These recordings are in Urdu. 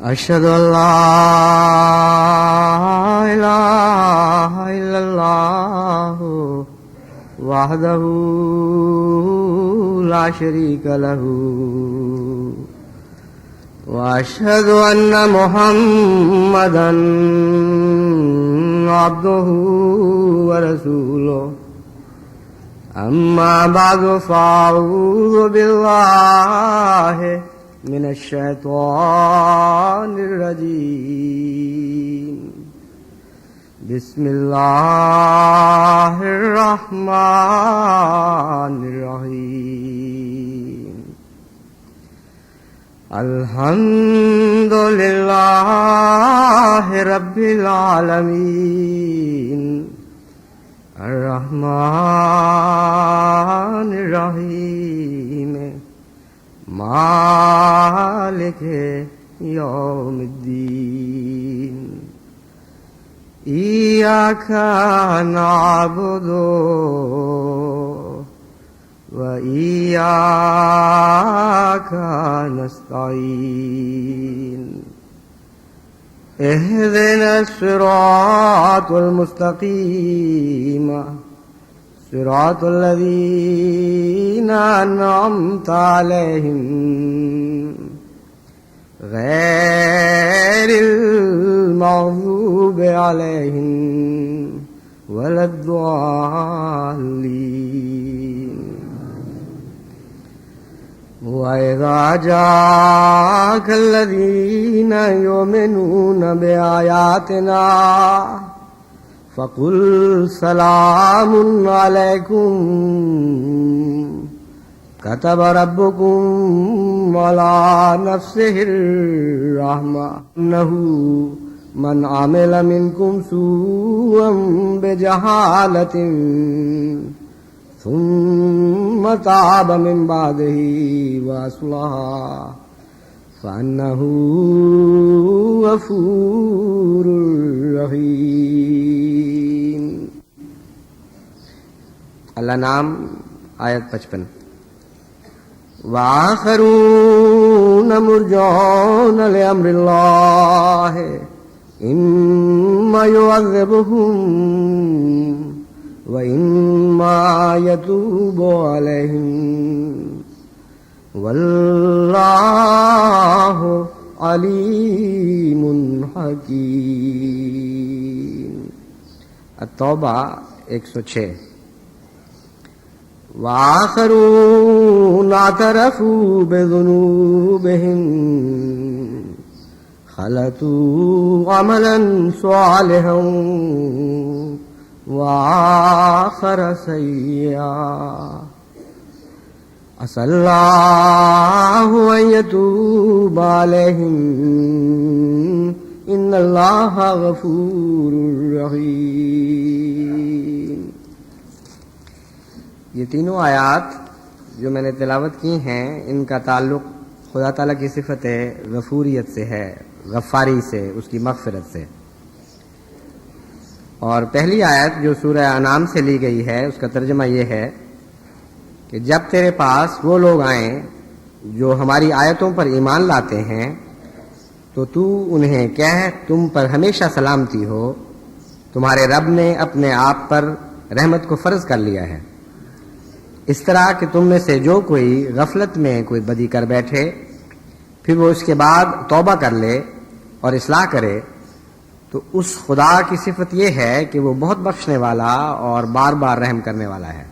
أشهد أن لا إله إلا الله وحده لا شريك له وأشهد أن محمدا عبده ورسوله أما بعد فأعوذ بالله من الشيطان الرجيم بسم الله الرحمن الرحيم الحمد لله رب العالمين الرحمن الرحيم مالك يوم الدين إياك نعبد وإياك نستعين اهدنا الصراط المستقيم صراط الذين أنعمت عليهم غير المغضوب عليهم ولا الضالين وإذا جاءك الذين يؤمنون بآياتنا فقل سلام عليكم كتب ربكم على نفسه الرحمة أنه من عمل منكم سوءا بجهالة ثم تاب من بعده وأصلح فأنه غفور رحیم۔ اللہ نام آیت 55۔ وآخرون مرجون لأمر اللہ اما يعذبهم وإما يتوب عليهم واللہ علیم حکیم۔ التوبہ 106۔ وآخرون اعترفوا بذنوبهم خلطوا عملا صالحا وآخر سیئا عسى اللہ ان يتوب علیہم ان اللہ غفور رحیم۔ یہ تینوں آیات جو میں نے تلاوت کی ہیں ان کا تعلق خدا تعالیٰ کی صفت غفوریت سے ہے، غفاری سے، اس کی مغفرت سے۔ اور پہلی آیت جو سورہ انعام سے لی گئی ہے اس کا ترجمہ یہ ہے کہ جب تیرے پاس وہ لوگ آئیں جو ہماری آیتوں پر ایمان لاتے ہیں تو تو انہیں کہہ تم پر ہمیشہ سلامتی ہو، تمہارے رب نے اپنے آپ پر رحمت کو فرض کر لیا ہے۔ اس طرح کہ تم میں سے جو کوئی غفلت میں کوئی بدی کر بیٹھے پھر وہ اس کے بعد توبہ کر لے اور اصلاح کرے تو اس خدا کی صفت یہ ہے کہ وہ بہت بخشنے والا اور بار بار رحم کرنے والا ہے۔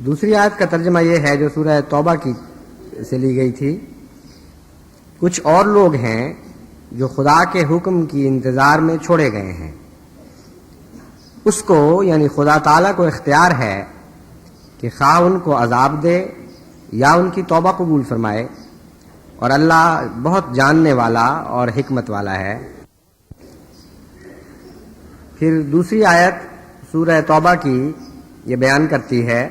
دوسری آیت کا ترجمہ یہ ہے جو سورہ توبہ کی سے لی گئی تھی، کچھ اور لوگ ہیں جو خدا کے حکم کی انتظار میں چھوڑے گئے ہیں، اس کو یعنی خدا تعالیٰ کو اختیار ہے کہ خواہ ان کو عذاب دے یا ان کی توبہ قبول فرمائے، اور اللہ بہت جاننے والا اور حکمت والا ہے۔ پھر دوسری آیت سورہ توبہ کی یہ بیان کرتی ہے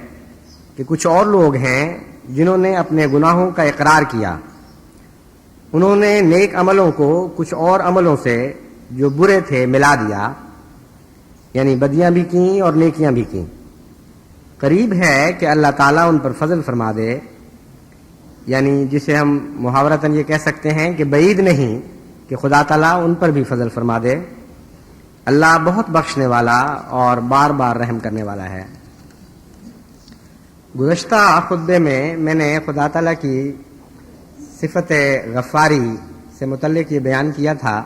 کہ کچھ اور لوگ ہیں جنہوں نے اپنے گناہوں کا اقرار کیا، انہوں نے نیک عملوں کو کچھ اور عملوں سے جو برے تھے ملا دیا، یعنی بدیاں بھی کیں اور نیکیاں بھی کیں۔ قریب ہے کہ اللہ تعالیٰ ان پر فضل فرما دے، یعنی جسے ہم محاورتاً یہ کہہ سکتے ہیں کہ بعید نہیں کہ خدا تعالیٰ ان پر بھی فضل فرما دے. اللہ بہت بخشنے والا اور بار بار رحم کرنے والا ہے. گزشتہ خطبے میں نے خدا تعالیٰ کی صفت غفاری سے متعلق یہ بیان کیا تھا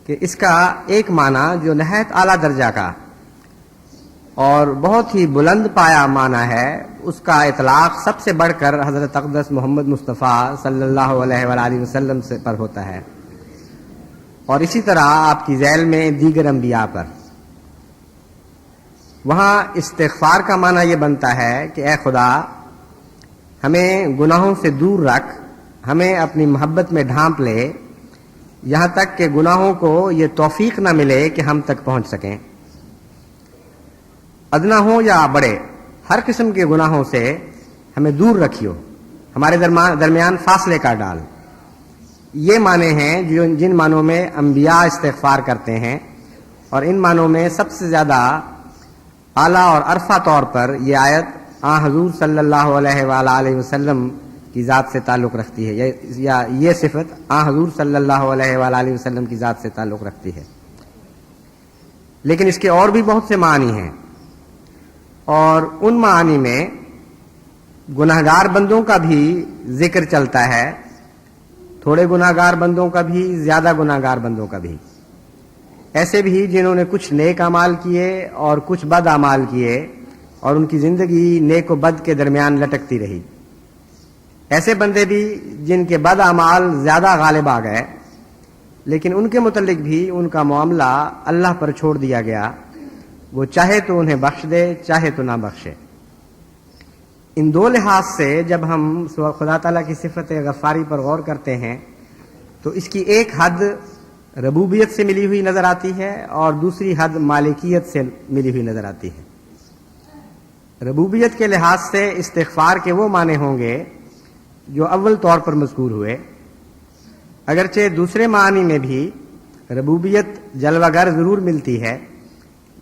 کہ اس کا ایک معنی جو نہایت اعلیٰ درجہ کا اور بہت ہی بلند پایا معنی ہے، اس کا اطلاق سب سے بڑھ کر حضرت اقدس محمد مصطفیٰ صلی اللہ علیہ وآلہ وسلم سے پر ہوتا ہے، اور اسی طرح آپ کی ذیل میں دیگر انبیاء پر. وہاں استغفار کا معنی یہ بنتا ہے کہ اے خدا، ہمیں گناہوں سے دور رکھ، ہمیں اپنی محبت میں ڈھانپ لے، یہاں تک کہ گناہوں کو یہ توفیق نہ ملے کہ ہم تک پہنچ سکیں. ادنا ہوں یا بڑے، ہر قسم کے گناہوں سے ہمیں دور رکھیو، ہمارے درمیان فاصلے کا ڈال. یہ معنی ہیں جن معنوں میں انبیاء استغفار کرتے ہیں، اور ان معنوں میں سب سے زیادہ اعلیٰ اور عرفہ طور پر یہ آیت حضور صلی اللہ علیہ وآلہ وسلم کی ذات سے تعلق رکھتی ہے، یا یہ صفت حضور صلی اللہ علیہ وآلہ وسلم کی ذات سے تعلق رکھتی ہے. لیکن اس کے اور بھی بہت سے معنی ہیں، اور ان معانی میں گناہگار بندوں کا بھی ذکر چلتا ہے، تھوڑے گناہگار بندوں کا بھی، زیادہ گناہگار بندوں کا بھی، ایسے بھی جنہوں نے کچھ نیک اعمال کیے اور کچھ بد اعمال کیے، اور ان کی زندگی نیک و بد کے درمیان لٹکتی رہی. ایسے بندے بھی جن کے بد اعمال زیادہ غالب آ گئے، لیکن ان کے متعلق بھی ان کا معاملہ اللہ پر چھوڑ دیا گیا، وہ چاہے تو انہیں بخش دے، چاہے تو نہ بخشے. ان دو لحاظ سے جب ہم خدا تعالیٰ کی صفت غفاری پر غور کرتے ہیں تو اس کی ایک حد ربوبیت سے ملی ہوئی نظر آتی ہے، اور دوسری حد مالکیت سے ملی ہوئی نظر آتی ہے. ربوبیت کے لحاظ سے استغفار کے وہ معنی ہوں گے جو اول طور پر مذکور ہوئے، اگرچہ دوسرے معنی میں بھی ربوبیت جلوہ گر ضرور ملتی ہے،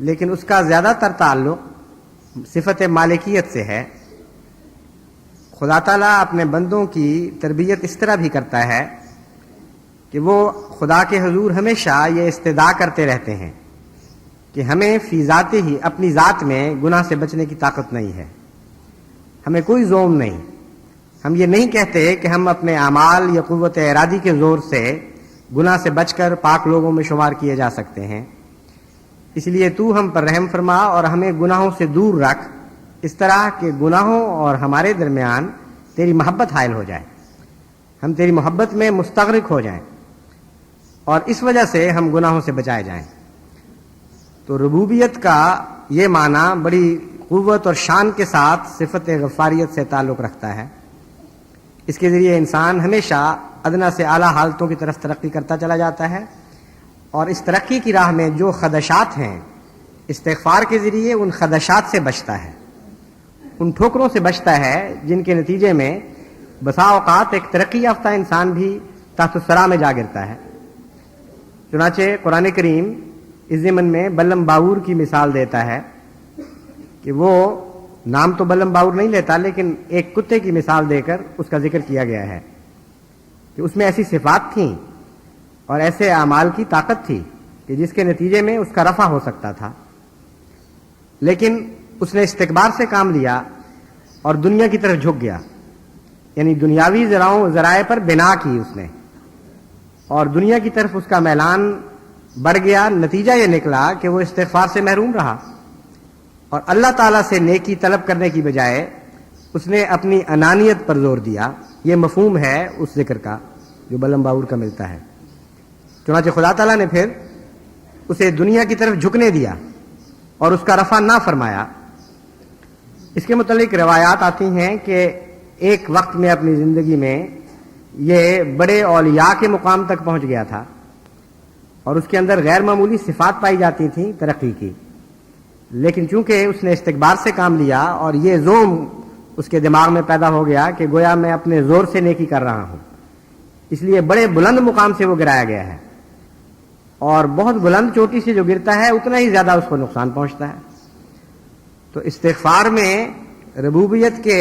لیکن اس کا زیادہ تر تعلق صفت مالکیت سے ہے. خدا تعالیٰ اپنے بندوں کی تربیت اس طرح بھی کرتا ہے کہ وہ خدا کے حضور ہمیشہ یہ استدعا کرتے رہتے ہیں کہ ہمیں فی ذات ہی، اپنی ذات میں گناہ سے بچنے کی طاقت نہیں ہے، ہمیں کوئی زوم نہیں. ہم یہ نہیں کہتے کہ ہم اپنے اعمال یا قوت ارادی کے زور سے گناہ سے بچ کر پاک لوگوں میں شمار کیے جا سکتے ہیں، اس لیے تو ہم پر رحم فرما اور ہمیں گناہوں سے دور رکھ، اس طرح کہ گناہوں اور ہمارے درمیان تیری محبت حائل ہو جائے، ہم تیری محبت میں مستغرق ہو جائیں، اور اس وجہ سے ہم گناہوں سے بچائے جائیں. تو ربوبیت کا یہ معنی بڑی قوت اور شان کے ساتھ صفت غفاریت سے تعلق رکھتا ہے. اس کے ذریعے انسان ہمیشہ ادنا سے اعلیٰ حالتوں کی طرف ترقی کرتا چلا جاتا ہے، اور اس ترقی کی راہ میں جو خدشات ہیں، استغفار کے ذریعے ان خدشات سے بچتا ہے، ان ٹھوکروں سے بچتا ہے جن کے نتیجے میں بسا اوقات ایک ترقی یافتہ انسان بھی تحت الثری میں جا گرتا ہے. چنانچہ قرآن کریم اس ضمن میں بلم باور کی مثال دیتا ہے کہ وہ نام تو بلم باور نہیں لیتا، لیکن ایک کتے کی مثال دے کر اس کا ذکر کیا گیا ہے کہ اس میں ایسی صفات تھیں اور ایسے اعمال کی طاقت تھی کہ جس کے نتیجے میں اس کا رفع ہو سکتا تھا، لیکن اس نے استکبار سے کام لیا اور دنیا کی طرف جھک گیا، یعنی دنیاوی ذرائع پر بنا کی اس نے، اور دنیا کی طرف اس کا میلان بڑھ گیا. نتیجہ یہ نکلا کہ وہ استغفار سے محروم رہا، اور اللہ تعالیٰ سے نیکی طلب کرنے کی بجائے اس نے اپنی انانیت پر زور دیا. یہ مفہوم ہے اس ذکر کا جو بلم باور کا ملتا ہے. چنانچہ خدا تعالیٰ نے پھر اسے دنیا کی طرف جھکنے دیا اور اس کا رفع نہ فرمایا. اس کے متعلق روایات آتی ہیں کہ ایک وقت میں اپنی زندگی میں یہ بڑے اولیاء کے مقام تک پہنچ گیا تھا، اور اس کے اندر غیر معمولی صفات پائی جاتی تھیں ترقی کی، لیکن چونکہ اس نے استکبار سے کام لیا اور یہ زوم اس کے دماغ میں پیدا ہو گیا کہ گویا میں اپنے زور سے نیکی کر رہا ہوں، اس لیے بڑے بلند مقام سے وہ گرایا گیا ہے، اور بہت بلند چوٹی سے جو گرتا ہے اتنا ہی زیادہ اس کو نقصان پہنچتا ہے. تو استغفار میں ربوبیت کے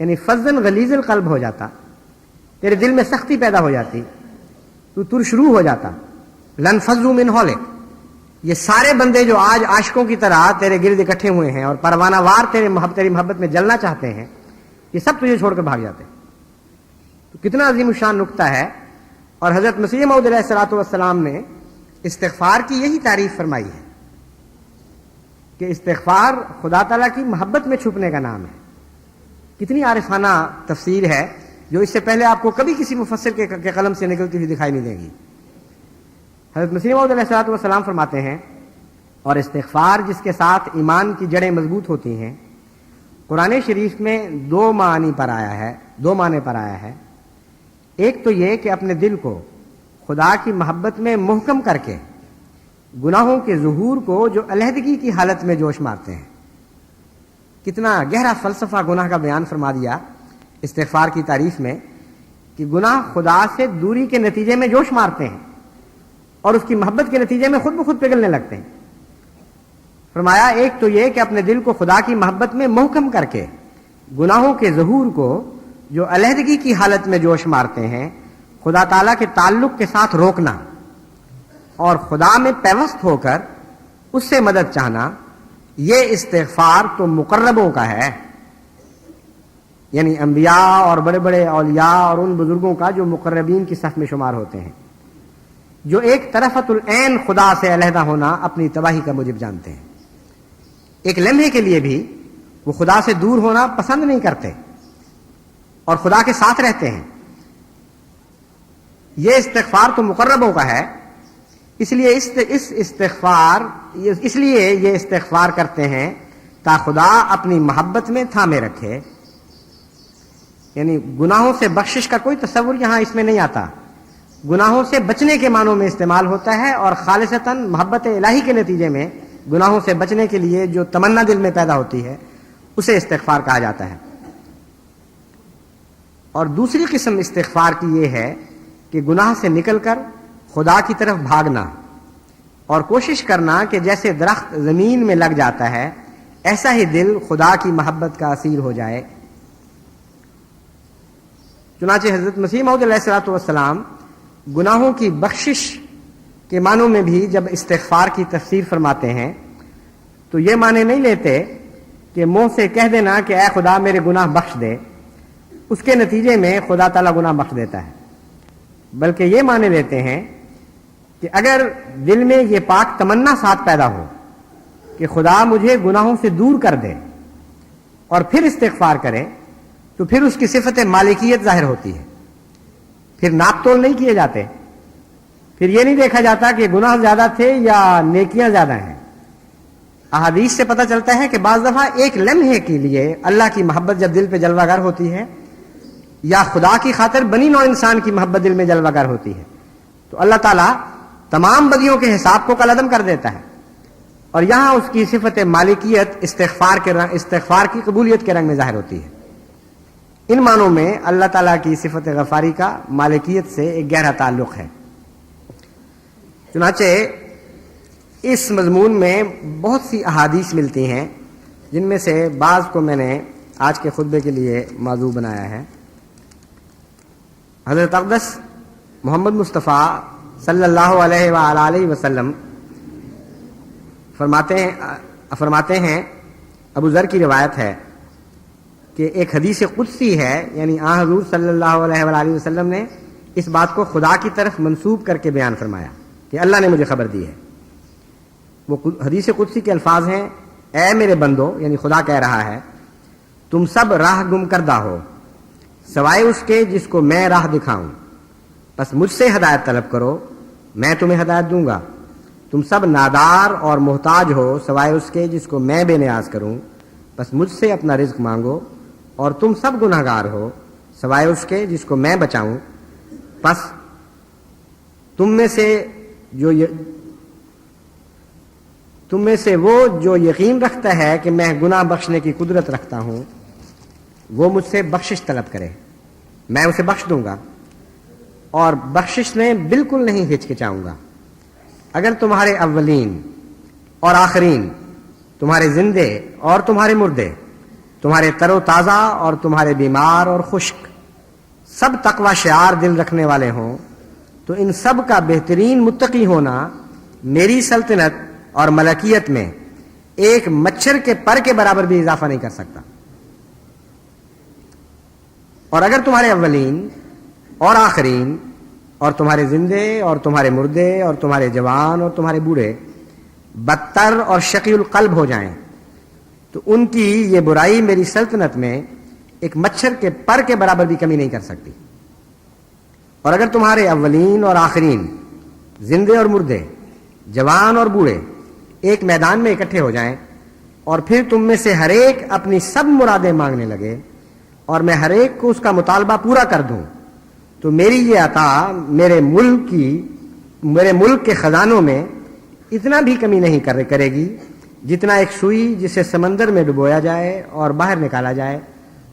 یعنی فظن غلیظ القلب ہو جاتا، تیرے دل میں سختی پیدا ہو جاتی، تو ترشروح ہو جاتا. لن فضوا من حولک، یہ سارے بندے جو آج عاشقوں کی طرح تیرے گرد اکٹھے ہوئے ہیں اور پروانہ وار تیری محبت میں جلنا چاہتے ہیں، یہ سب تجھے چھوڑ کر بھاگ جاتے ہیں. تو کتنا عظیم الشان نقطہ ہے. اور حضرت مسیح موعود علیہ الصلوۃ والسلام نے استغفار کی یہی تعریف فرمائی ہے کہ استغفار خدا تعالیٰ کی محبت میں چھپنے کا نام ہے. کتنی عارفانہ تفسیر ہے جو اس سے پہلے آپ کو کبھی کسی مفسر کے قلم سے نکلتی ہوئی دکھائی نہیں دے گی. حضرت مسیح موعود علیہ الصلوۃ والسلام فرماتے ہیں، اور استغفار جس کے ساتھ ایمان کی جڑیں مضبوط ہوتی ہیں، قرآن شریف میں دو معنی پر آیا ہے. ایک تو یہ کہ اپنے دل کو خدا کی محبت میں محکم کر کے گناہوں کے ظہور کو جو علیحدگی کی حالت میں جوش مارتے ہیں. کتنا گہرا فلسفہ گناہ کا بیان فرما دیا استغفار کی تعریف میں، کہ گناہ خدا سے دوری کے نتیجے میں جوش مارتے ہیں اور اس کی محبت کے نتیجے میں خود بخود پگھلنے لگتے ہیں. فرمایا ایک تو یہ کہ اپنے دل کو خدا کی محبت میں محکم کر کے گناہوں کے ظہور کو جو علیحدگی کی حالت میں جوش مارتے ہیں، خدا تعالیٰ کے تعلق کے ساتھ روکنا اور خدا میں پیوست ہو کر اس سے مدد چاہنا، یہ استغفار تو مقربوں کا ہے. یعنی انبیاء اور بڑے بڑے اولیاء اور ان بزرگوں کا جو مقربین کی صف میں شمار ہوتے ہیں، جو ایک طرفۃ العین خدا سے علیحدہ ہونا اپنی تباہی کا موجب جانتے ہیں. ایک لمحے کے لیے بھی وہ خدا سے دور ہونا پسند نہیں کرتے اور خدا کے ساتھ رہتے ہیں. یہ استغفار تو مقربوں کا ہے. اس لیے یہ استغفار کرتے ہیں تا خدا اپنی محبت میں تھامے رکھے. یعنی گناہوں سے بخشش کا کوئی تصور یہاں اس میں نہیں آتا. گناہوں سے بچنے کے معنوں میں استعمال ہوتا ہے، اور خالصتاً محبت الہی کے نتیجے میں گناہوں سے بچنے کے لیے جو تمنا دل میں پیدا ہوتی ہے اسے استغفار کہا جاتا ہے. اور دوسری قسم استغفار کی یہ ہے کہ گناہ سے نکل کر خدا کی طرف بھاگنا اور کوشش کرنا کہ جیسے درخت زمین میں لگ جاتا ہے ایسا ہی دل خدا کی محبت کا اسیر ہو جائے. چنانچہ حضرت مسیح موعود علیہ الصلوۃ والسلام گناہوں کی بخشش کے معنوں میں بھی جب استغفار کی تفسیر فرماتے ہیں تو یہ معنی نہیں لیتے کہ منہ سے کہہ دینا کہ اے خدا میرے گناہ بخش دے، اس کے نتیجے میں خدا تعالیٰ گناہ بخش دیتا ہے، بلکہ یہ معنی لیتے ہیں کہ اگر دل میں یہ پاک تمنا ساتھ پیدا ہو کہ خدا مجھے گناہوں سے دور کر دے اور پھر استغفار کرے، تو پھر اس کی صفت مالکیت ظاہر ہوتی ہے. پھر ناپ تول نہیں کیے جاتے، پھر یہ نہیں دیکھا جاتا کہ گناہ زیادہ تھے یا نیکیاں زیادہ ہیں. احادیث سے پتہ چلتا ہے کہ بعض دفعہ ایک لمحے کے لیے اللہ کی محبت جب دل پہ جلوہ گر ہوتی ہے یا خدا کی خاطر بنی نوع انسان کی محبت دل میں جلوہ گر ہوتی ہے، تو اللہ تعالیٰ تمام بدیوں کے حساب کو کالعدم کر دیتا ہے، اور یہاں اس کی صفت مالکیت استغفار کی قبولیت کے رنگ میں ظاہر ہوتی ہے. ان معنوں میں اللہ تعالیٰ کی صفت غفاری کا مالکیت سے ایک گہرا تعلق ہے. چنانچہ اس مضمون میں بہت سی احادیث ملتی ہیں، جن میں سے بعض کو میں نے آج کے خطبے کے لیے موضوع بنایا ہے. حضرت اقدس محمد مصطفیٰ صلی اللہ علیہ وآلہ وسلم فرماتے ہیں، ابو ذر کی روایت ہے کہ ایک حدیث قدسی ہے، یعنی آن حضور صلی اللہ علیہ وآلہ وسلم نے اس بات کو خدا کی طرف منسوب کر کے بیان فرمایا کہ اللہ نے مجھے خبر دی ہے. وہ حدیث قدسی کے الفاظ ہیں، اے میرے بندو، یعنی خدا کہہ رہا ہے، تم سب راہ گم کردہ ہو سوائے اس کے جس کو میں راہ دکھاؤں، بس مجھ سے ہدایت طلب کرو، میں تمہیں ہدایت دوں گا. تم سب نادار اور محتاج ہو سوائے اس کے جس کو میں بے نیاز کروں، بس مجھ سے اپنا رزق مانگو. اور تم سب گناہگار ہو سوائے اس کے جس کو میں بچاؤں، بس تم میں سے وہ جو یقین رکھتا ہے کہ میں گناہ بخشنے کی قدرت رکھتا ہوں، وہ مجھ سے بخشش طلب کرے، میں اسے بخش دوں گا، اور بخشش میں بالکل نہیں ہچکچاؤں گا. اگر تمہارے اولین اور آخرین، تمہارے زندے اور تمہارے مردے، تمہارے تر و تازہ اور تمہارے بیمار اور خشک سب تقوی شعار دل رکھنے والے ہوں، تو ان سب کا بہترین متقی ہونا میری سلطنت اور ملکیت میں ایک مچھر کے پر کے برابر بھی اضافہ نہیں کر سکتا۔ اور اگر تمہارے اولین اور آخرین اور تمہارے زندے اور تمہارے مردے اور تمہارے جوان اور تمہارے بوڑھے بدتر اور شقی القلب ہو جائیں تو ان کی یہ برائی میری سلطنت میں ایک مچھر کے پر کے برابر بھی کمی نہیں کر سکتی۔ اور اگر تمہارے اولین اور آخرین زندے اور مردے جوان اور بوڑھے ایک میدان میں اکٹھے ہو جائیں اور پھر تم میں سے ہر ایک اپنی سب مرادیں مانگنے لگے اور میں ہر ایک کو اس کا مطالبہ پورا کر دوں، تو میری یہ عطا میرے ملک کے خزانوں میں اتنا بھی کمی نہیں کرے گی جتنا ایک سوئی جسے سمندر میں ڈبویا جائے اور باہر نکالا جائے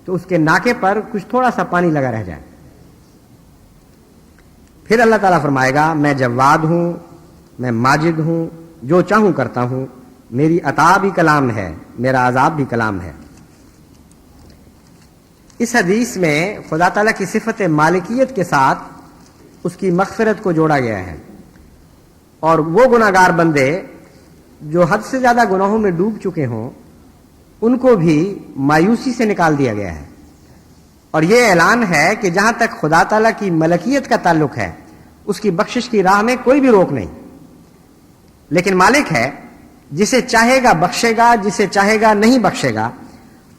تو اس کے ناکے پر کچھ تھوڑا سا پانی لگا رہ جائے۔ پھر اللہ تعالیٰ فرمائے گا میں جواد ہوں، میں ماجد ہوں، جو چاہوں کرتا ہوں، میری عطا بھی کلام ہے، میرا عذاب بھی کلام ہے۔ اس حدیث میں خدا تعالیٰ کی صفت مالکیت کے ساتھ اس کی مغفرت کو جوڑا گیا ہے، اور وہ گناہگار بندے جو حد سے زیادہ گناہوں میں ڈوب چکے ہوں ان کو بھی مایوسی سے نکال دیا گیا ہے۔ اور یہ اعلان ہے کہ جہاں تک خدا تعالیٰ کی ملکیت کا تعلق ہے اس کی بخشش کی راہ میں کوئی بھی روک نہیں، لیکن مالک ہے، جسے چاہے گا بخشے گا، جسے چاہے گا نہیں بخشے گا۔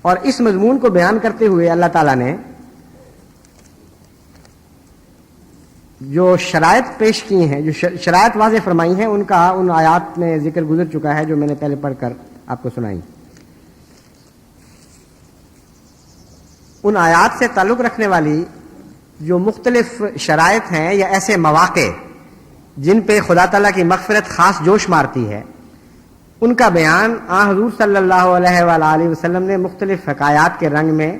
اور اس مضمون کو بیان کرتے ہوئے اللہ تعالیٰ نے جو شرائط پیش کی ہیں، جو شرائط واضح فرمائی ہیں، ان کا ان آیات میں ذکر گزر چکا ہے جو میں نے پہلے پڑھ کر آپ کو سنائی۔ ان آیات سے تعلق رکھنے والی جو مختلف شرائط ہیں یا ایسے مواقع جن پہ خدا تعالیٰ کی مغفرت خاص جوش مارتی ہے، ان کا بیان حضور صلی اللہ علیہ وآلہ وسلم نے مختلف حکایات کے رنگ میں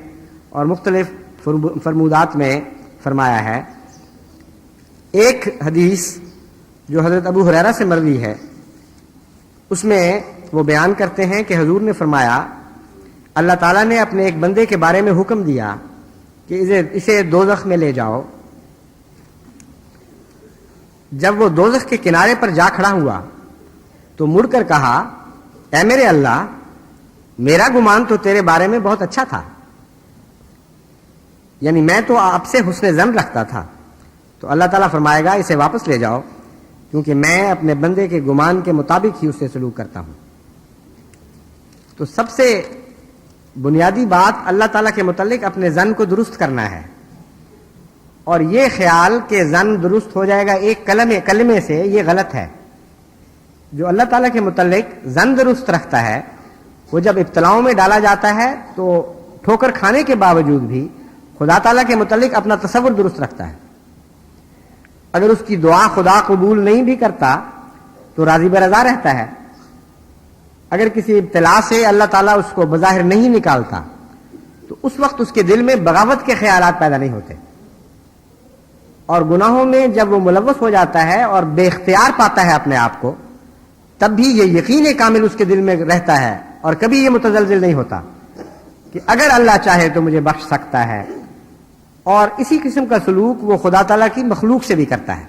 اور مختلف فرمودات میں فرمایا ہے۔ ایک حدیث جو حضرت ابو ہریرہ سے مروی ہے، اس میں وہ بیان کرتے ہیں کہ حضور نے فرمایا اللہ تعالیٰ نے اپنے ایک بندے کے بارے میں حکم دیا کہ اسے دوزخ میں لے جاؤ۔ جب وہ دوزخ کے کنارے پر جا کھڑا ہوا تو مڑ کر کہا اے میرے اللہ، میرا گمان تو تیرے بارے میں بہت اچھا تھا، یعنی میں تو آپ سے حسن ظن رکھتا تھا۔ تو اللہ تعالیٰ فرمائے گا اسے واپس لے جاؤ، کیونکہ میں اپنے بندے کے گمان کے مطابق ہی اس سے سلوک کرتا ہوں۔ تو سب سے بنیادی بات اللہ تعالیٰ کے متعلق اپنے ظن کو درست کرنا ہے، اور یہ خیال کہ ظن درست ہو جائے گا ایک کلمے سے، یہ غلط ہے۔ جو اللہ تعالیٰ کے متعلق ظن درست رکھتا ہے وہ جب ابتلاؤں میں ڈالا جاتا ہے تو ٹھوکر کھانے کے باوجود بھی خدا تعالیٰ کے متعلق اپنا تصور درست رکھتا ہے۔ اگر اس کی دعا خدا قبول نہیں بھی کرتا تو راضی برضا رہتا ہے۔ اگر کسی ابتلا سے اللہ تعالیٰ اس کو بظاہر نہیں نکالتا تو اس وقت اس کے دل میں بغاوت کے خیالات پیدا نہیں ہوتے، اور گناہوں میں جب وہ ملوث ہو جاتا ہے اور بے اختیار پاتا ہے اپنے آپ کو، تب بھی یہ یقین کامل اس کے دل میں رہتا ہے اور کبھی یہ متزلزل نہیں ہوتا کہ اگر اللہ چاہے تو مجھے بخش سکتا ہے۔ اور اسی قسم کا سلوک وہ خدا تعالیٰ کی مخلوق سے بھی کرتا ہے۔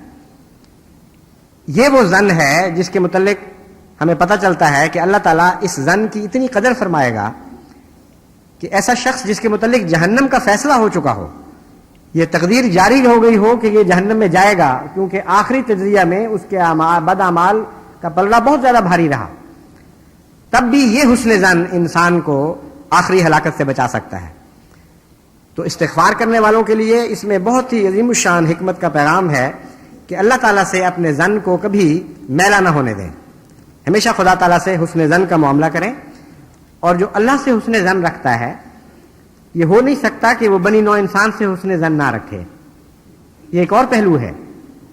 یہ وہ ظن ہے جس کے متعلق ہمیں پتہ چلتا ہے کہ اللہ تعالیٰ اس ظن کی اتنی قدر فرمائے گا کہ ایسا شخص جس کے متعلق جہنم کا فیصلہ ہو چکا ہو، یہ تقدیر جاری ہو گئی ہو کہ یہ جہنم میں جائے گا، کیونکہ آخری تجزیہ میں اس کے بد اعمال کا پلڑا بہت زیادہ بھاری رہا، تب بھی یہ حسن ظن انسان کو آخری ہلاکت سے بچا سکتا ہے۔ تو استغفار کرنے والوں کے لیے اس میں بہت ہی عظیم الشان حکمت کا پیغام ہے کہ اللہ تعالیٰ سے اپنے ظن کو کبھی میلا نہ ہونے دیں، ہمیشہ خدا تعالیٰ سے حسن ظن کا معاملہ کریں۔ اور جو اللہ سے حسن ظن رکھتا ہے، یہ ہو نہیں سکتا کہ وہ بنی نوع انسان سے حسن ظن نہ رکھے۔ یہ ایک اور پہلو ہے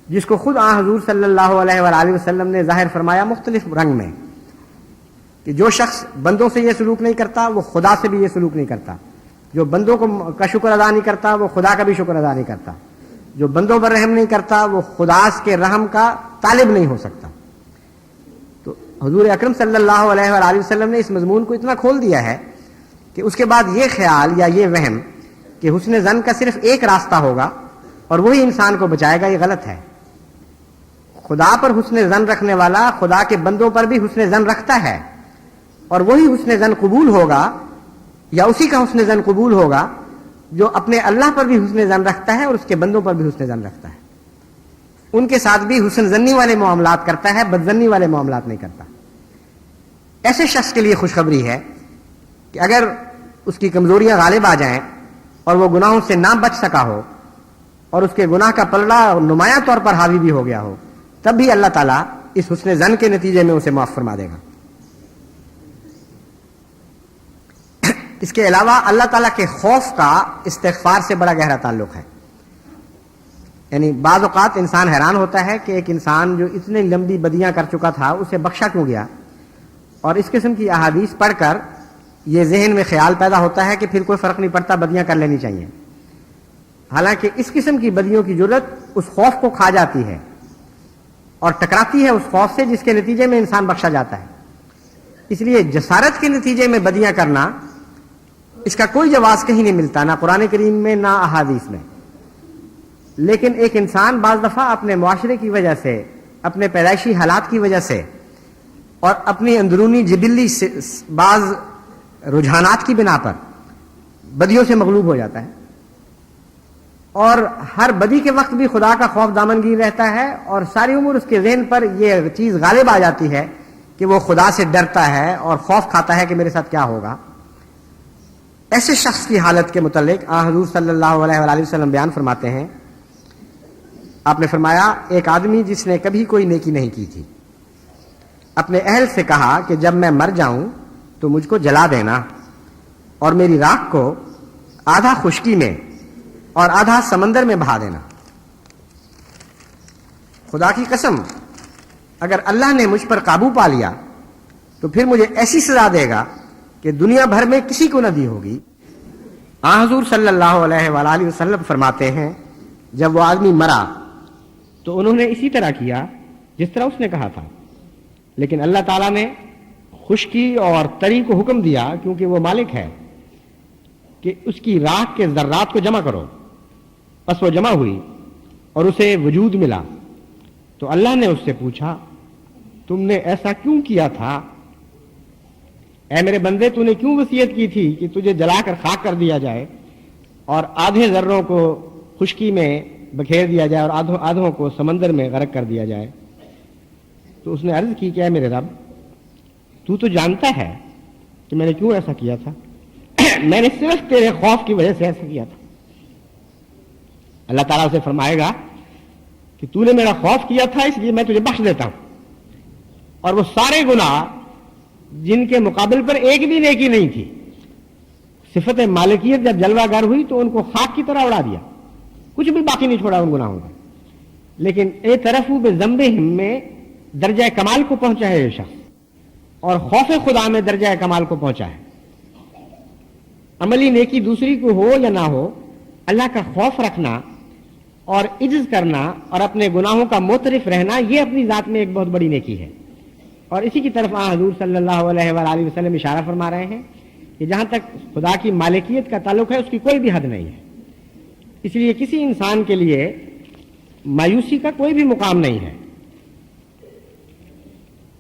جس کو خود حضور صلی اللہ علیہ وآلہ وسلم نے ظاہر فرمایا مختلف رنگ میں، کہ جو شخص بندوں سے یہ سلوک نہیں کرتا وہ خدا سے بھی یہ سلوک نہیں کرتا، جو بندوں کا شکر ادا نہیں کرتا وہ خدا کا بھی شکر ادا نہیں کرتا، جو بندوں پر رحم نہیں کرتا وہ خدا کے رحم کا طالب نہیں ہو سکتا۔ تو حضور اکرم صلی اللہ علیہ وآلہ وسلم نے اس مضمون کو اتنا کھول دیا ہے کہ اس کے بعد یہ خیال یا یہ وہم کہ حسن ظن کا صرف ایک راستہ ہوگا اور وہی انسان کو بچائے گا، یہ غلط ہے۔ خدا پر حسن ظن رکھنے والا خدا کے بندوں پر بھی حسن ظن رکھتا ہے، اور وہی حسن ظن قبول ہوگا یا اسی کا حسن ظن قبول ہوگا جو اپنے اللہ پر بھی حسن ظن رکھتا ہے اور اس کے بندوں پر بھی حسن ظن رکھتا ہے، ان کے ساتھ بھی حسن ظنی والے معاملات کرتا ہے، بدظنی والے معاملات نہیں کرتا۔ ایسے شخص کے لیے خوشخبری ہے کہ اگر اس کی کمزوریاں غالب آ جائیں اور وہ گناہوں سے نہ بچ سکا ہو اور اس کے گناہ کا پلڑا نمایاں طور پر حاوی بھی ہو گیا ہو، تب بھی اللہ تعالیٰ اس حسن ظن کے نتیجے میں اسے معاف فرما دے گا۔ اس کے علاوہ اللہ تعالیٰ کے خوف کا استغفار سے بڑا گہرا تعلق ہے۔ یعنی بعض اوقات انسان حیران ہوتا ہے کہ ایک انسان جو اتنی لمبی بدیاں کر چکا تھا اسے بخشا کیوں گیا، اور اس قسم کی احادیث پڑھ کر یہ ذہن میں خیال پیدا ہوتا ہے کہ پھر کوئی فرق نہیں پڑتا، بدیاں کر لینی چاہیے۔ حالانکہ اس قسم کی بدیوں کی جرت اس خوف کو کھا جاتی ہے اور ٹکراتی ہے اس خوف سے جس کے نتیجے میں انسان بخشا جاتا ہے۔ اس لیے جسارت کے نتیجے میں بدیاں کرنا، اس کا کوئی جواز کہیں نہیں ملتا، نہ قرآن کریم میں نہ احادیث میں۔ لیکن ایک انسان بعض دفعہ اپنے معاشرے کی وجہ سے، اپنے پیدائشی حالات کی وجہ سے اور اپنی اندرونی جبلی بعض رجحانات کی بنا پر بدیوں سے مغلوب ہو جاتا ہے، اور ہر بدی کے وقت بھی خدا کا خوف دامنگیر رہتا ہے، اور ساری عمر اس کے ذہن پر یہ چیز غالب آ جاتی ہے کہ وہ خدا سے ڈرتا ہے اور خوف کھاتا ہے کہ میرے ساتھ کیا ہوگا۔ ایسے شخص کی حالت کے متعلق حضور صلی اللہ علیہ وآلہ وسلم بیان فرماتے ہیں، آپ نے فرمایا ایک آدمی جس نے کبھی کوئی نیکی نہیں کی تھی اپنے اہل سے کہا کہ جب میں مر جاؤں تو مجھ کو جلا دینا اور میری راکھ کو آدھا خشکی میں اور آدھا سمندر میں بہا دینا۔ خدا کی قسم، اگر اللہ نے مجھ پر قابو پا لیا تو پھر مجھے ایسی سزا دے گا کہ دنیا بھر میں کسی کو نہ دی ہوگی۔ حضور صلی اللہ علیہ وآلہ وسلم فرماتے ہیں جب وہ آدمی مرا تو انہوں نے اسی طرح کیا جس طرح اس نے کہا تھا، لیکن اللہ تعالیٰ نے خشکی اور تری کو حکم دیا کیونکہ وہ مالک ہے کہ اس کی راکھ کے ذرات کو جمع کرو۔ بس وہ جمع ہوئی اور اسے وجود ملا، تو اللہ نے اس سے پوچھا تم نے ایسا کیوں کیا تھا؟ اے میرے بندے، تو نے کیوں وصیت کی تھی کہ تجھے جلا کر خاک کر دیا جائے اور آدھے ذروں کو خشکی میں بکھیر دیا جائے اور آدھوں کو سمندر میں غرق کر دیا جائے؟ تو اس نے عرض کی کہ اے میرے رب، تو جانتا ہے کہ میں نے کیوں ایسا کیا تھا، میں نے صرف تیرے خوف کی وجہ سے ایسا کیا تھا۔ اللہ تعالیٰ اسے فرمائے گا کہ تو نے میرا خوف کیا تھا اس لیے میں تجھے بخش دیتا ہوں، اور وہ سارے گناہ جن کے مقابل پر ایک بھی نیکی نہیں تھی، صفت مالکیت جب جلوہ گر ہوئی تو ان کو خاک کی طرح اڑا دیا، کچھ بھی باقی نہیں چھوڑا ان گناہوں کا۔ لیکن اعترفوا بذنبہم میں درجہ کمال کو پہنچا ہے یہ شخص، اور خوف خدا میں درجہ کمال کو پہنچا ہے۔ عملی نیکی دوسری کو ہو یا نہ ہو، اللہ کا خوف رکھنا اور عجز کرنا اور اپنے گناہوں کا معترف رہنا، یہ اپنی ذات میں ایک بہت بڑی نیکی ہے، اور اسی کی طرف حضور صلی اللہ علیہ وآلہ وسلم اشارہ فرما رہے ہیں کہ جہاں تک خدا کی مالکیت کا تعلق ہے اس کی کوئی بھی حد نہیں ہے۔ اس لیے کسی انسان کے لیے مایوسی کا کوئی بھی مقام نہیں ہے۔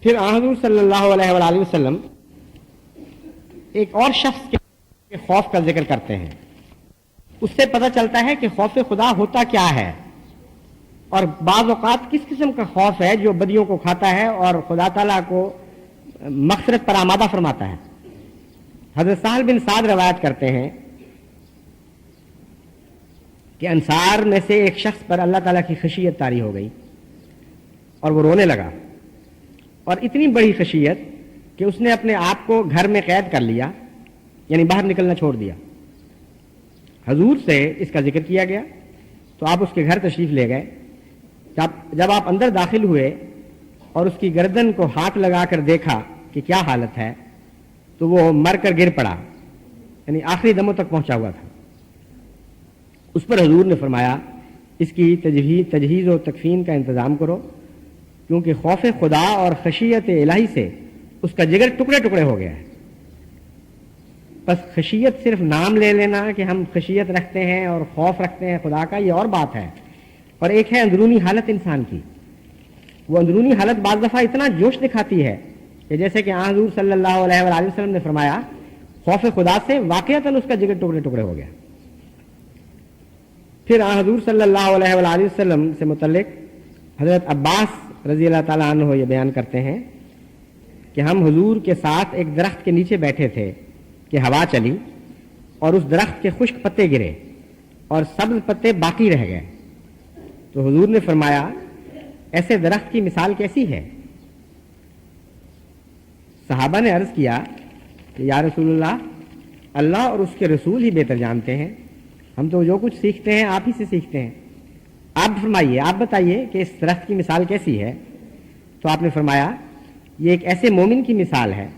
پھر حضور صلی اللہ علیہ وآلہ وسلم ایک اور شخص کے خوف کا ذکر کرتے ہیں، اس سے پتہ چلتا ہے کہ خوف خدا ہوتا کیا ہے، اور بعض اوقات کس قسم کا خوف ہے جو بدیوں کو کھاتا ہے اور خدا تعالیٰ کو مغفرت پر آمادہ فرماتا ہے۔ حضرت سہل بن سعد روایت کرتے ہیں کہ انصار میں سے ایک شخص پر اللہ تعالیٰ کی خشیت طاری ہو گئی اور وہ رونے لگا، اور اتنی بڑی خشیت کہ اس نے اپنے آپ کو گھر میں قید کر لیا، یعنی باہر نکلنا چھوڑ دیا۔ حضور سے اس کا ذکر کیا گیا تو آپ اس کے گھر تشریف لے گئے۔ جب آپ اندر داخل ہوئے اور اس کی گردن کو ہاتھ لگا کر دیکھا کہ کیا حالت ہے، تو وہ مر کر گر پڑا، یعنی آخری دموں تک پہنچا ہوا تھا۔ اس پر حضور نے فرمایا اس کی تجہیز و تکفین کا انتظام کرو، کیونکہ خوف خدا اور خشیت الہی سے اس کا جگر ٹکڑے ٹکڑے ہو گیا ہے۔ بس خشیت صرف نام لے لینا کہ ہم خشیت رکھتے ہیں اور خوف رکھتے ہیں خدا کا، یہ اور بات ہے، اور ایک ہے اندرونی حالت انسان کی. وہ اندرونی حالت بعض دفعہ اتنا جوش دکھاتی ہے کہ جیسے کہ حضور صلی اللہ علیہ وآلہ وسلم نے فرمایا خوف خدا سے واقعتاً اس کا جگر ٹکڑے ٹکڑے ہو گیا. پھر حضور صلی اللہ علیہ وآلہ وسلم سے متعلق حضرت عباس رضی اللہ تعالیٰ عنہ یہ بیان کرتے ہیں کہ ہم حضور کے ساتھ ایک درخت کے نیچے بیٹھے تھے کہ ہوا چلی اور اس درخت کے خشک پتے گرے اور سبز پتے باقی رہ گئے. تو حضور نے فرمایا ایسے درخت کی مثال کیسی ہے؟ صحابہ نے عرض کیا کہ یا رسول اللہ اور اس کے رسول ہی بہتر جانتے ہیں، ہم تو جو کچھ سیکھتے ہیں آپ ہی سے سیکھتے ہیں، آپ فرمائیے، آپ بتائیے کہ اس درخت کی مثال کیسی ہے؟ تو آپ نے فرمایا یہ ایک ایسے مومن کی مثال ہے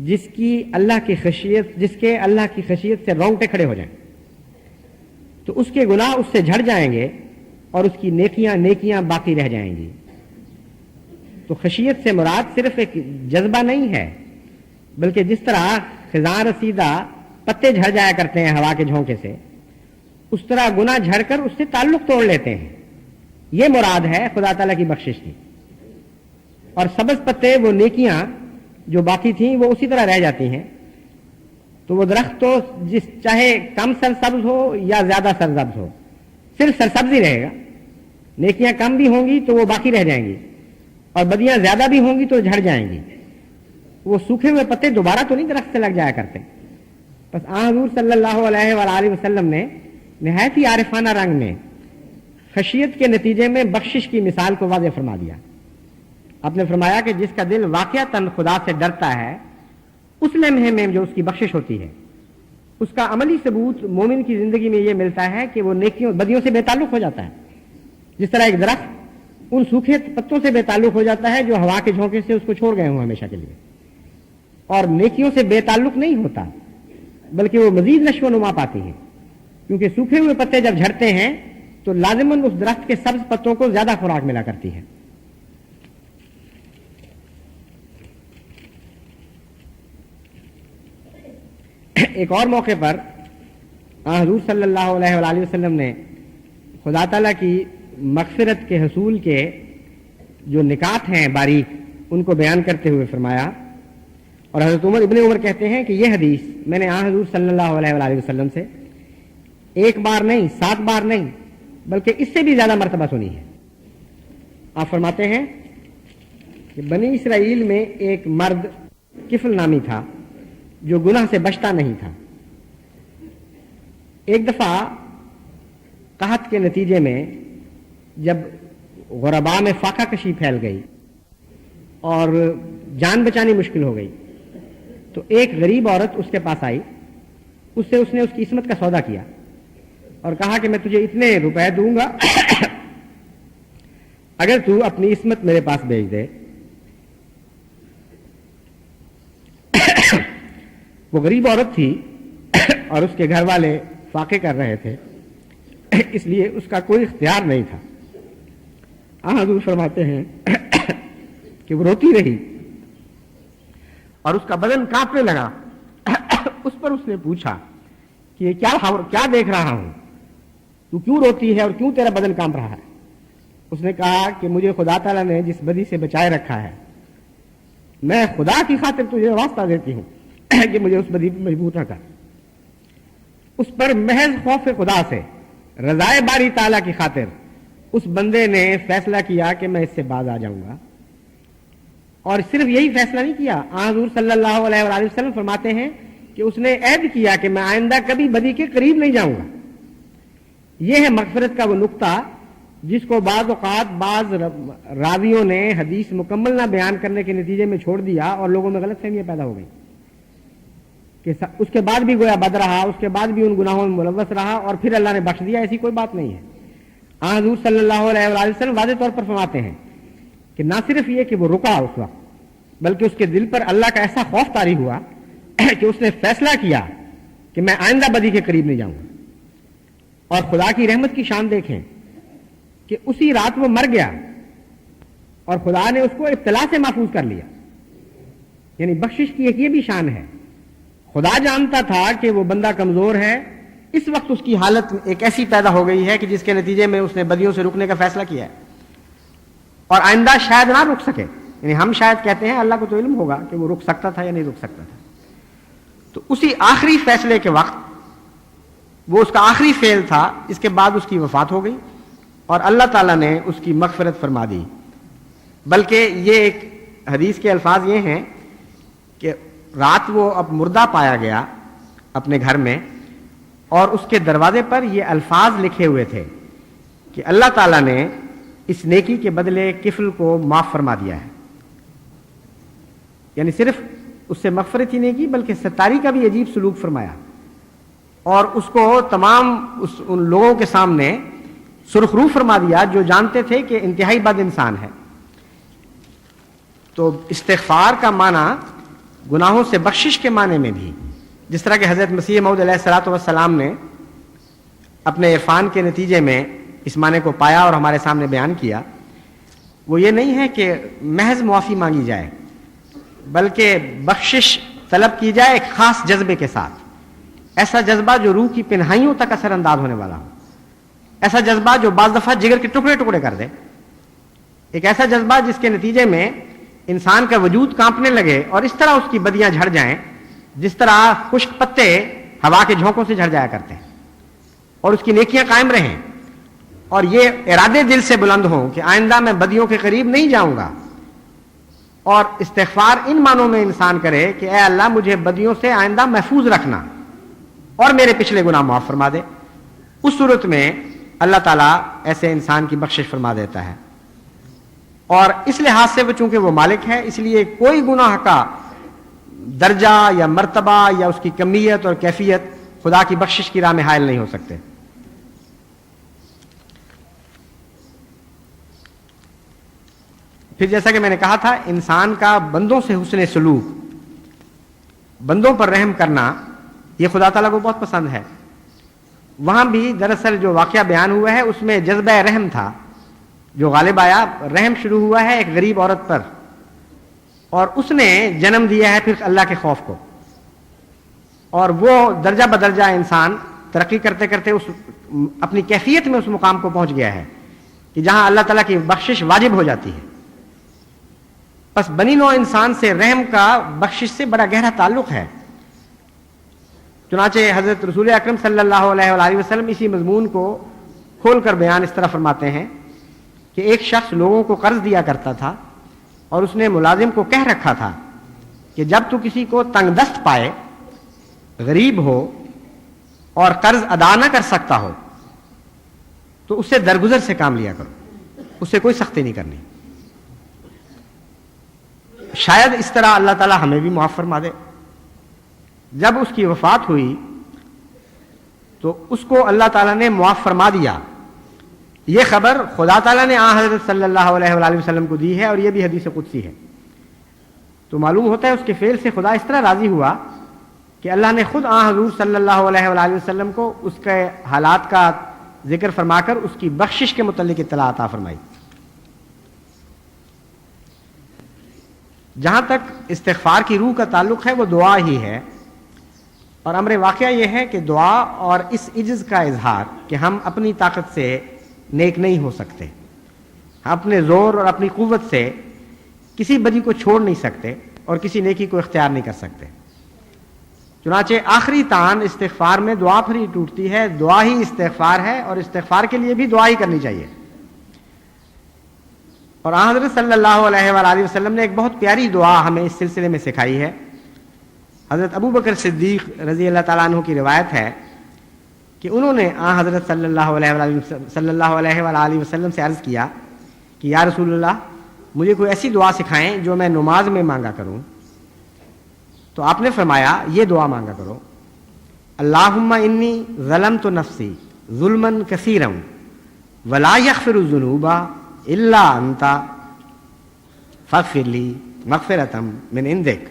جس کے اللہ کی خشیت سے رونگٹے کھڑے ہو جائیں تو اس کے گناہ اس سے جھڑ جائیں گے اور اس کی نیکیاں باقی رہ جائیں گی. تو خشیت سے مراد صرف ایک جذبہ نہیں ہے، بلکہ جس طرح خزاں رسیدہ پتے جھڑ جایا کرتے ہیں ہوا کے جھونکے سے، اس طرح گناہ جھڑ کر اس سے تعلق توڑ لیتے ہیں. یہ مراد ہے خدا تعالیٰ کی بخشش کی. اور سبز پتے وہ نیکیاں جو باقی تھیں وہ اسی طرح رہ جاتی ہیں. تو وہ درخت تو چاہے کم سرسبز ہو یا زیادہ سرسبز ہو، صرف سرسبز ہی رہے گا. نیکیاں کم بھی ہوں گی تو وہ باقی رہ جائیں گی، اور بدیاں زیادہ بھی ہوں گی تو جھڑ جائیں گی. وہ سوکھے ہوئے پتے دوبارہ تو نہیں درخت سے لگ جایا کرتے. بس حضور صلی اللہ علیہ وآلہ وسلم نے نہایت ہی عارفانہ رنگ میں خشیت کے نتیجے میں بخشش کی مثال کو واضح فرما دیا. آپ نے فرمایا کہ جس کا دل واقعتاً خدا سے ڈرتا ہے اس لمحے میں جو اس کی بخشش ہوتی ہے، اس کا عملی ثبوت مومن کی زندگی میں یہ ملتا ہے کہ وہ نیکیوں بدیوں سے بے تعلق ہو جاتا ہے. جس طرح ایک درخت ان سوکھے پتوں سے بے تعلق ہو جاتا ہے جو ہوا کے جھونکے سے اس کو چھوڑ گئے ہوں ہمیشہ کے لیے، اور نیکیوں سے بے تعلق نہیں ہوتا بلکہ وہ مزید نشو و نما پاتی ہیں، کیونکہ سوکھے ہوئے پتے جب جھڑتے ہیں تو لازماً اس درخت کے سبز پتوں کو زیادہ خوراک ملا کرتی ہے. ایک اور موقع پر حضور صلی اللہ علیہ وآلہ وسلم نے خدا تعالیٰ کی مغفرت کے حصول کے جو نکات ہیں باریک ان کو بیان کرتے ہوئے فرمایا، اور حضرت ابن عمر کہتے ہیں کہ یہ حدیث میں نے حضور صلی اللہ علیہ وآلہ وسلم سے ایک بار نہیں 7 بار نہیں بلکہ اس سے بھی زیادہ مرتبہ سنی ہے. آپ فرماتے ہیں کہ بنی اسرائیل میں ایک مرد کفل نامی تھا جو گناہ سے بچتا نہیں تھا. ایک دفعہ قحط کے نتیجے میں جب غرباء میں فاقہ کشی پھیل گئی اور جان بچانی مشکل ہو گئی تو ایک غریب عورت اس کے پاس آئی. اس نے اس کی عصمت کا سودا کیا اور کہا کہ میں تجھے اتنے روپے دوں گا اگر تو اپنی عصمت میرے پاس بھیج دے. وہ غریب عورت تھی اور اس کے گھر والے فاقے کر رہے تھے، اس لیے اس کا کوئی اختیار نہیں تھا. حضور فرماتے ہیں کہ وہ روتی رہی اور اس کا بدن کانپنے لگا. اس پر اس نے پوچھا کہ یہ کیا دیکھ رہا ہوں، تو کیوں روتی ہے اور کیوں تیرا بدن کانپ رہا ہے؟ اس نے کہا کہ مجھے خدا تعالیٰ نے جس بدی سے بچائے رکھا ہے، میں خدا کی خاطر تجھے واسطہ دیتی ہوں کہ مجھے اس بدی پر مجبور نہ کر. اس پر محض خوف خدا سے رضائے باری تعالیٰ کی خاطر اس بندے نے فیصلہ کیا کہ میں اس سے باز آ جاؤں گا. اور صرف یہی فیصلہ نہیں کیا، حضور صلی اللہ علیہ وآلہ وسلم فرماتے ہیں کہ اس نے عہد کیا کہ میں آئندہ کبھی بدی کے قریب نہیں جاؤں گا. یہ ہے مغفرت کا وہ نقطہ جس کو بعض اوقات بعض راویوں نے حدیث مکمل نہ بیان کرنے کے نتیجے میں چھوڑ دیا اور لوگوں میں غلط فہمیاں پیدا ہو گئی کہ اس کے بعد بھی گویا بد رہا، اس کے بعد بھی ان گناہوں میں ملوث رہا اور پھر اللہ نے بخش دیا. ایسی کوئی بات نہیں ہے. حضور صلی اللہ علیہ وآلہ وسلم واضح طور پر فرماتے ہیں کہ نہ صرف یہ کہ وہ رکا اس وقت، بلکہ اس کے دل پر اللہ کا ایسا خوف طاری ہوا کہ اس نے فیصلہ کیا کہ میں آئندہ بدی کے قریب نہیں جاؤں گا. اور خدا کی رحمت کی شان دیکھیں کہ اسی رات وہ مر گیا اور خدا نے اس کو ابتلا سے محفوظ کر لیا. یعنی بخشش کی ایک یہ بھی شان ہے، خدا جانتا تھا کہ وہ بندہ کمزور ہے، اس وقت اس کی حالت ایک ایسی پیدا ہو گئی ہے کہ جس کے نتیجے میں اس نے بدیوں سے رکنے کا فیصلہ کیا ہے اور آئندہ شاید نہ رک سکے. یعنی ہم شاید کہتے ہیں، اللہ کو تو علم ہوگا کہ وہ رک سکتا تھا یا نہیں رک سکتا تھا. تو اسی آخری فیصلے کے وقت وہ اس کا آخری فعل تھا، اس کے بعد اس کی وفات ہو گئی اور اللہ تعالیٰ نے اس کی مغفرت فرما دی. بلکہ یہ ایک حدیث کے الفاظ یہ ہیں کہ رات وہ اب مردہ پایا گیا اپنے گھر میں، اور اس کے دروازے پر یہ الفاظ لکھے ہوئے تھے کہ اللہ تعالیٰ نے اس نیکی کے بدلے کفل کو معاف فرما دیا ہے. یعنی صرف اس سے مغفرت ہی نہیں کی بلکہ ستاری کا بھی عجیب سلوک فرمایا اور اس کو تمام ان لوگوں کے سامنے سرخرو فرما دیا جو جانتے تھے کہ انتہائی بد انسان ہے. تو استغفار کا معنی گناہوں سے بخشش کے معنی میں بھی، جس طرح کہ حضرت مسیح موعود علیہ الصلوۃ والسلام نے اپنے عرفان کے نتیجے میں اس معنی کو پایا اور ہمارے سامنے بیان کیا، وہ یہ نہیں ہے کہ محض معافی مانگی جائے بلکہ بخشش طلب کی جائے ایک خاص جذبے کے ساتھ. ایسا جذبہ جو روح کی پنہائیوں تک اثر انداز ہونے والا ہو، ایسا جذبہ جو بعض دفعہ جگر کے ٹکڑے ٹکڑے کر دے، ایک ایسا جذبہ جس کے نتیجے میں انسان کا وجود کانپنے لگے اور اس طرح اس کی بدیاں جھڑ جائیں جس طرح خشک پتے ہوا کے جھونکوں سے جھڑ جایا کرتے ہیں، اور اس کی نیکیاں قائم رہیں اور یہ ارادے دل سے بلند ہوں کہ آئندہ میں بدیوں کے قریب نہیں جاؤں گا. اور استغفار ان معنوں میں انسان کرے کہ اے اللہ مجھے بدیوں سے آئندہ محفوظ رکھنا اور میرے پچھلے گناہ معاف فرما دے. اس صورت میں اللہ تعالیٰ ایسے انسان کی بخشش فرما دیتا ہے. اور اس لحاظ سے وہ چونکہ وہ مالک ہے، اس لیے کوئی گناہ کا درجہ یا مرتبہ یا اس کی کمیت اور کیفیت خدا کی بخشش کی راہ میں حائل نہیں ہو سکتے. پھر جیسا کہ میں نے کہا تھا، انسان کا بندوں سے حسن سلوک، بندوں پر رحم کرنا، یہ خدا تعالیٰ کو بہت پسند ہے. وہاں بھی دراصل جو واقعہ بیان ہوا ہے اس میں جذبہ رحم تھا جو غالب آیا. رحم شروع ہوا ہے ایک غریب عورت پر اور اس نے جنم دیا ہے پھر اللہ کے خوف کو، اور وہ درجہ بدرجہ انسان ترقی کرتے کرتے اس اپنی کیفیت میں اس مقام کو پہنچ گیا ہے کہ جہاں اللہ تعالیٰ کی بخشش واجب ہو جاتی ہے. بس بنی نوع انسان سے رحم کا بخشش سے بڑا گہرا تعلق ہے. چنانچہ حضرت رسول اکرم صلی اللہ علیہ وآلہ وسلم اسی مضمون کو کھول کر بیان اس طرح فرماتے ہیں کہ ایک شخص لوگوں کو قرض دیا کرتا تھا اور اس نے ملازم کو کہہ رکھا تھا کہ جب تو کسی کو تنگ دست پائے، غریب ہو اور قرض ادا نہ کر سکتا ہو تو اس سے درگزر سے کام لیا کرو، اس سے کوئی سختی نہیں کرنی. شاید اس طرح اللہ تعالیٰ ہمیں بھی معاف فرما دے. جب اس کی وفات ہوئی تو اس کو اللہ تعالیٰ نے معاف فرما دیا. یہ خبر خدا تعالیٰ نے حضرت صلی اللہ علیہ وآلہ وسلم کو دی ہے اور یہ بھی حدیث قدسی ہے. تو معلوم ہوتا ہے اس کے فعل سے خدا اس طرح راضی ہوا کہ اللہ نے خود حضور صلی اللہ علیہ وآلہ وسلم کو اس کے حالات کا ذکر فرما کر اس کی بخشش کے متعلق اطلاع عطا فرمائی. جہاں تک استغفار کی روح کا تعلق ہے وہ دعا ہی ہے، اور امر واقعہ یہ ہے کہ دعا اور اس عجز کا اظہار کہ ہم اپنی طاقت سے نیک نہیں ہو سکتے، ہم اپنے زور اور اپنی قوت سے کسی بدی کو چھوڑ نہیں سکتے اور کسی نیکی کو اختیار نہیں کر سکتے. چنانچہ آخری تان استغفار میں دعا پر ہی ٹوٹتی ہے. دعا ہی استغفار ہے اور استغفار کے لیے بھی دعا ہی کرنی چاہیے. اور حضرت صلی اللہ علیہ وآلہ وسلم نے ایک بہت پیاری دعا ہمیں اس سلسلے میں سکھائی ہے. حضرت ابو بکر صدیق رضی اللہ تعالیٰ عنہ کی روایت ہے کہ انہوں نے حضرت صلی اللہ علیہ وآلہ وسلم سے عرض کیا کہ یا رسول اللہ، مجھے کوئی ایسی دعا سکھائیں جو میں نماز میں مانگا کروں. تو آپ نے فرمایا یہ دعا مانگا کرو، اللہم انی ظلمت نفسی ظلما کثیرا ولا یغفر الذنوب الا انت فاغفر لی مغفرۃ من عندک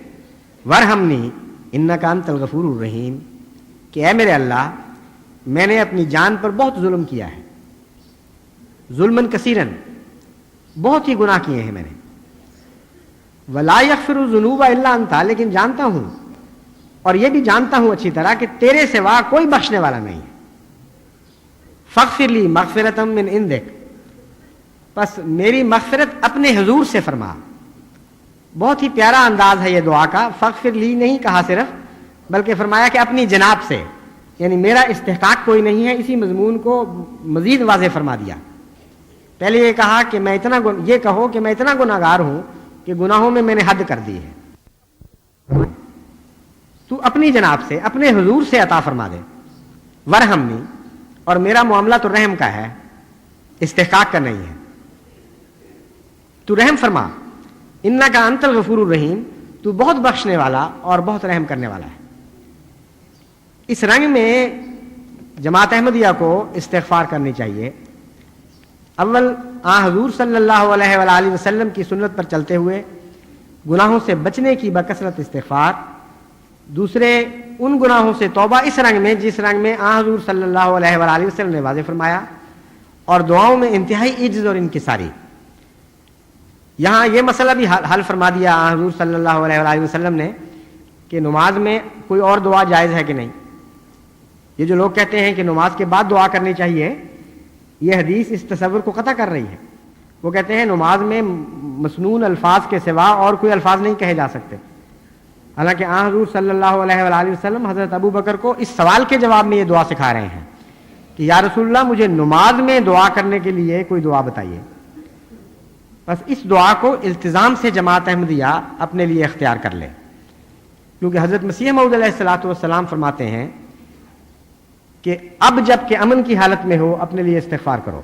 وارحمنی انک انت الغفور الرحیم. کہ اے میرے اللہ، میں نے اپنی جان پر بہت ظلم کیا ہے، ظلمن کثیرن، بہت ہی گناہ کیے ہیں میں نے. ولا یغفر الذنوب الا انت، لیکن جانتا ہوں اور یہ بھی جانتا ہوں اچھی طرح کہ تیرے سوا کوئی بخشنے والا نہیں ہے. فاغفر لی مغفرۃ من عندک، بس میری مغفرت اپنے حضور سے فرما. بہت ہی پیارا انداز ہے یہ دعا کا. فاغفر لی نہیں کہا صرف، بلکہ فرمایا کہ اپنی جناب سے، یعنی میرا استحقاق کوئی نہیں ہے. اسی مضمون کو مزید واضح فرما دیا. پہلے یہ کہا کہ یہ کہو کہ میں اتنا گناہگار ہوں کہ گناہوں میں میں نے حد کر دی ہے، تو اپنی جناب سے، اپنے حضور سے عطا فرما دے. ورحمنی، اور میرا معاملہ تو رحم کا ہے، استحقاق کا نہیں ہے. تو رحم فرما. انک انت الغفور الرحیم، تو بہت بخشنے والا اور بہت رحم کرنے والا ہے. اس رنگ میں جماعت احمدیہ کو استغفار کرنی چاہیے. اول حضور صلی اللہ علیہ وآلہ وسلم کی سنت پر چلتے ہوئے گناہوں سے بچنے کی بکثرت استغفار. دوسرے ان گناہوں سے توبہ اس رنگ میں جس رنگ میں حضور صلی اللہ علیہ وآلہ وسلم نے واضح فرمایا. اور دعاؤں میں انتہائی عجز اور انکساری. یہاں یہ مسئلہ بھی حل فرما دیا حضور صلی اللہ علیہ وآلہ وسلم نے کہ نماز میں کوئی اور دعا جائز ہے کہ نہیں. یہ جو لوگ کہتے ہیں کہ نماز کے بعد دعا کرنی چاہیے، یہ حدیث اس تصور کو قطع کر رہی ہے. وہ کہتے ہیں نماز میں مسنون الفاظ کے سوا اور کوئی الفاظ نہیں کہے جا سکتے. حالانکہ حضور صلی اللہ علیہ وآلہ وسلم حضرت ابو بکر کو اس سوال کے جواب میں یہ دعا سکھا رہے ہیں کہ یا رسول اللہ، مجھے نماز میں دعا کرنے کے لیے کوئی دعا بتائیے. بس اس دعا کو التزام سے جماعت احمدیہ اپنے لیے اختیار کر لے، کیونکہ حضرت مسیح موعود علیہ الصلوۃ والسلام فرماتے ہیں کہ اب جب کہ امن کی حالت میں ہو اپنے لیے استغفار کرو.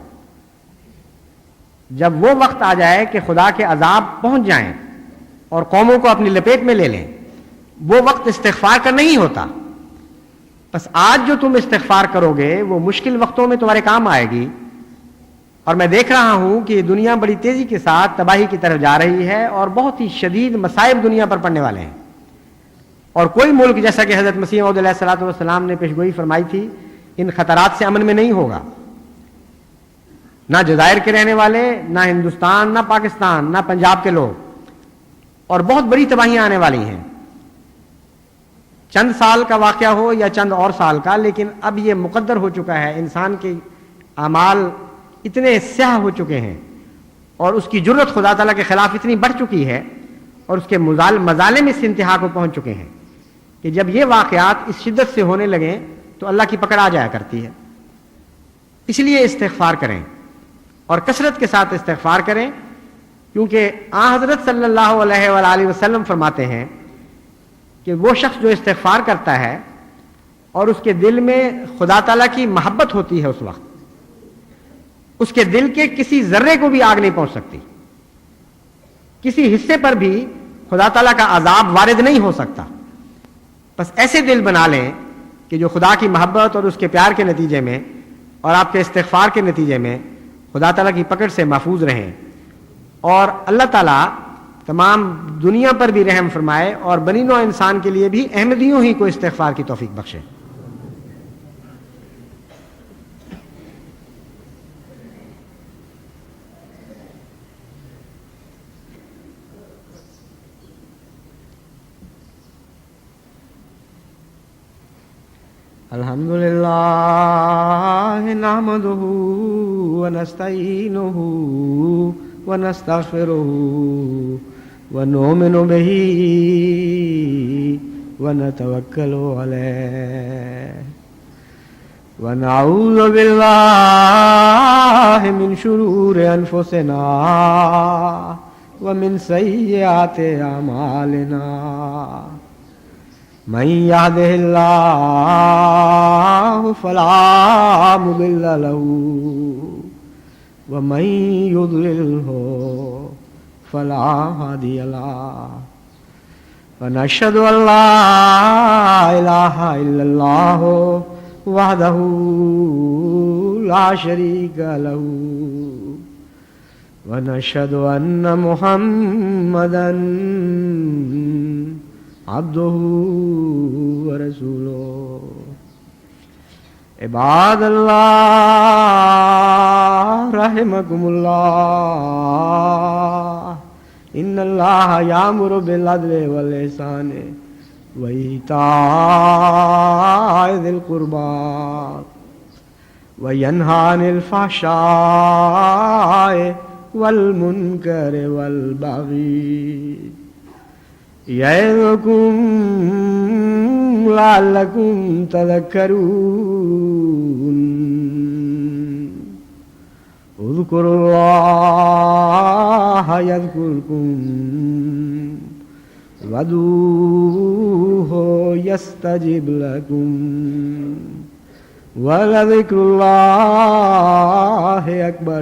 جب وہ وقت آ جائے کہ خدا کے عذاب پہنچ جائیں اور قوموں کو اپنی لپیٹ میں لے لیں، وہ وقت استغفار کا نہیں ہوتا. بس آج جو تم استغفار کرو گے وہ مشکل وقتوں میں تمہارے کام آئے گی. اور میں دیکھ رہا ہوں کہ دنیا بڑی تیزی کے ساتھ تباہی کی طرف جا رہی ہے اور بہت ہی شدید مصائب دنیا پر پڑنے والے ہیں. اور کوئی ملک، جیسا کہ حضرت مسیح موعود علیہ الصلوۃ والسلام نے پیشگوئی فرمائی تھی، ان خطرات سے امن میں نہیں ہوگا. نہ جزائر کے رہنے والے، نہ ہندوستان، نہ پاکستان، نہ پنجاب کے لوگ. اور بہت بڑی تباہیاں آنے والی ہیں. چند سال کا واقعہ ہو یا چند اور سال کا، لیکن اب یہ مقدر ہو چکا ہے. انسان کے اعمال اتنے سیاہ ہو چکے ہیں اور اس کی جرت خدا تعالیٰ کے خلاف اتنی بڑھ چکی ہے اور اس کے مظالم اس انتہا کو پہنچ چکے ہیں کہ جب یہ واقعات اس شدت سے ہونے لگیں تو اللہ کی پکڑ آ جایا کرتی ہے. اس لیے استغفار کریں اور کثرت کے ساتھ استغفار کریں، کیونکہ حضرت صلی اللہ علیہ وآلہ وسلم فرماتے ہیں کہ وہ شخص جو استغفار کرتا ہے اور اس کے دل میں خدا تعالیٰ کی محبت ہوتی ہے، اس وقت اس کے دل کے کسی ذرے کو بھی آگ نہیں پہنچ سکتی. کسی حصے پر بھی خدا تعالیٰ کا عذاب وارد نہیں ہو سکتا. بس ایسے دل بنا لیں کہ جو خدا کی محبت اور اس کے پیار کے نتیجے میں اور آپ کے استغفار کے نتیجے میں خدا تعالیٰ کی پکڑ سے محفوظ رہیں. اور اللہ تعالیٰ تمام دنیا پر بھی رحم فرمائے اور بنی نوع انسان کے لیے بھی احمدیوں ہی کو استغفار کی توفیق بخشے. الحمدللہ نحمدہ ونستعینہ ونستغفرہ ونؤمن بہ ونتوکل علیہ ونعوذ باللہ من شرور انفسنا ومن سیئات اعمالنا. من يهده الله فلا مضل له ومن يضلله فلا هادي له. ونشهد أن لا إله إلا الله وحده لا شريك له ونشهد أن محمدا عبده ورسوله. عباد اللہ رحمكم اللہ ان اللہ یامر بالعدل والاحسان وإيتاء ذي القربى وينهى عن الفحشاء والمنكر والبغي يعظكم لعلكم تذكرون اذكروا الله يذكركم وادعوه يستجب لكم ولذكر الله أكبر